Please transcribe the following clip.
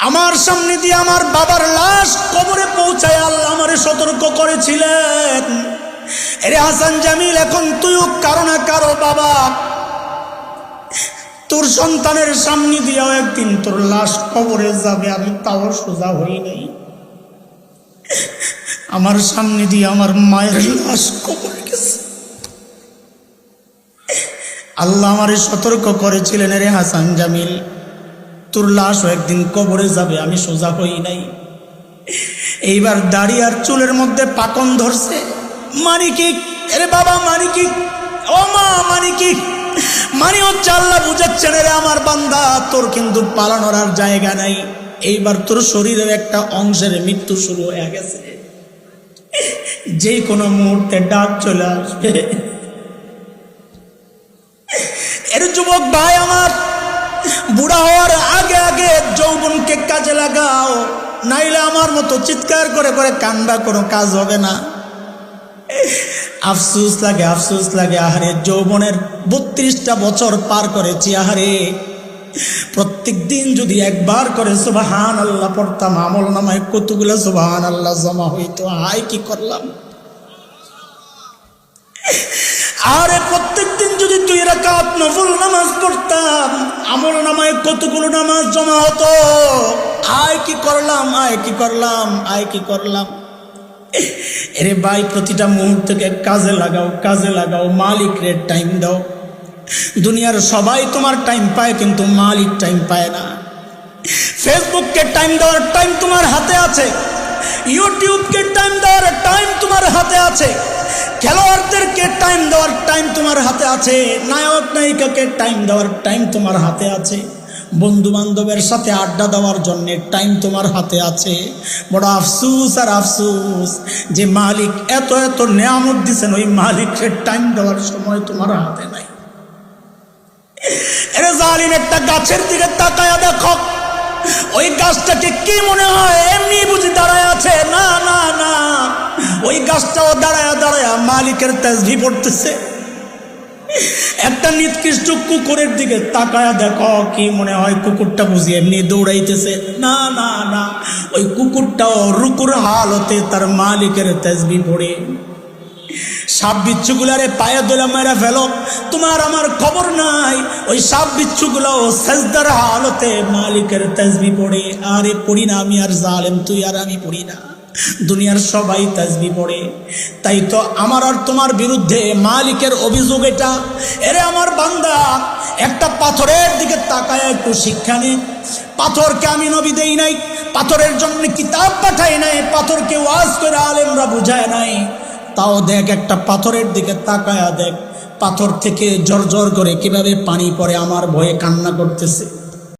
আমার সামনে দিয়ে আমার বাবার লাশ কবরে পৌঁছায় আল্লাহ আমারে সতর্ক করেছিলেন, এরে হাসান জামিল, এখন তুইও কারো না কারো বাবা, তোর সন্তানের সামনে দিয়েও একদিন তোর লাশ কবরে যাবে। আমি তাও সোজা হই নাই, আমার সামনে দিয়ে আমার মায়ের লাশ কবরে গেছে। আল্লাহ আমারে সতর্ক করেছিলেন, এরে হাসান জামিল, তোর লাশও একদিন কবরে যাবে। আমি সোজা হই নাই। এইবার দাড়ি আর চুলের মধ্যে পাকন ধরছে। মানি কি? এরে বাবা মানি কি? ও মা মানি কি? মানি হচ্ছে আল্লাহ বুঝাচ্ছেন, রে আমার বান্দা, তোর কিন্তু পালানোর আর জায়গা নাই। এইবার তোর শরীরের একটা অংশের মৃত্যু শুরু হয়ে গেছে, যে কোনো মুহূর্তে ডাক চলে আসবে। এর যুবক ভাই আমার, বুড়া হওয়ার আগে আগে যৌবনকে কাজে লাগাও, নাইলে আমার মতো চিৎকার করে করে কান্দা কোনো কাজ হবে না। আফসোস লাগে, আফসোস লাগে। আহারে, যৌবনের 32টা বছর পার করেছি। আহারে, প্রত্যেক দিন যদি একবার করে সুবহানাল্লাহ পড়তাম, আমল নামায় কতগুলো সুবহানাল্লাহ জমা হইতো। হায় কি করলাম! আরে প্রত্যেক দিন যদি 2 রাকাত নফল নামাজ পড়তাম, আমল নামায় কতগুলো নামাজ জমা হতো। আয় কি করলাম, আয় কি করলাম, আয় কি করলাম! এরে ভাই, প্রতিটা মুহূর্তকে কাজে লাগাও, কাজে লাগাও। মালিকের টাইম দাও। দুনিয়ার সবাই তোমার টাইম পায়, কিন্তু মালিক টাইম পায় না। ফেসবুককে টাইম দেওয়ার টাইম তোমার হাতে আছে, ইউটিউবকে টাইম দেওয়ার টাইম তোমার হাতে আছে, খেলোয়াড়দেরকে টাইম দেওয়ার টাইম তোমার হাতে আছে, নায়ক নায়িকাকে টাইম দেওয়ার টাইম তোমার হাতে আছে, বন্ধু বান্ধবের সাথে আড্ডা দেওয়ার জন্য টাইম তোমার হাতে আছে। বড় আফসুস আর আফসুস যে মালিক এত এত নেয়ামত দিচ্ছেন, ওই মালিকের টাইম দেওয়ার সময় তোমার হাতে নাই। এরে জালিম, একটা গাছের দিকে তাকায়া দেখো, ওই গাছটাকে কি মনে হয় এমনি বুঝি দাঁড়ায় আছে? না না না, ওই গাছটাও দাঁড়ায়া দাঁড়ায়া মালিকের তাসবিহ পড়তেছে। একটা নিকৃষ্ট কুকুরের দিকে তাকায়া দেখো, কি মনে হয় কুকুরটা বুঝি এমনি দৌড়াইতেছে? না না না, ওই কুকুরটাও রুকুর হালতে তার মালিকের তাসবিহ পড়ে। সাপ বিচ্ছুগুলারে পায়ে দোলা মেরা ফেলো, তোমার আমার খবর নাই। ওই সাপ বিচ্ছুগুলো সাজদার হালতে মালিকের তাসবিহ পড়ে। আরে পড়ি না আমি আর জালেম, তুই আর আমি পড়ি না, দুনিয়ার সবাই তাসবিহ পড়ে। তাই তো আমার আর তোমার বিরুদ্ধে মালিকের অভিযোগ এটা। এরে আমার বান্দা, একটা পাথরের দিকে তাকায় একটু শিক্ষা নে। পাথরকে আমি নবী দেই নাই, পাথরের জন্য কিতাব পাঠাই নাই, পাথরকে ওয়াজ করে আলেমরা বুঝায় নাই। তাও দেখ, একটা পাথরের দিকে তাকায়া দেখ, পাথর থেকে ঝরঝর করে কিভাবে পানি পড়ে, আমার ভয়ে কান্না করতেছে।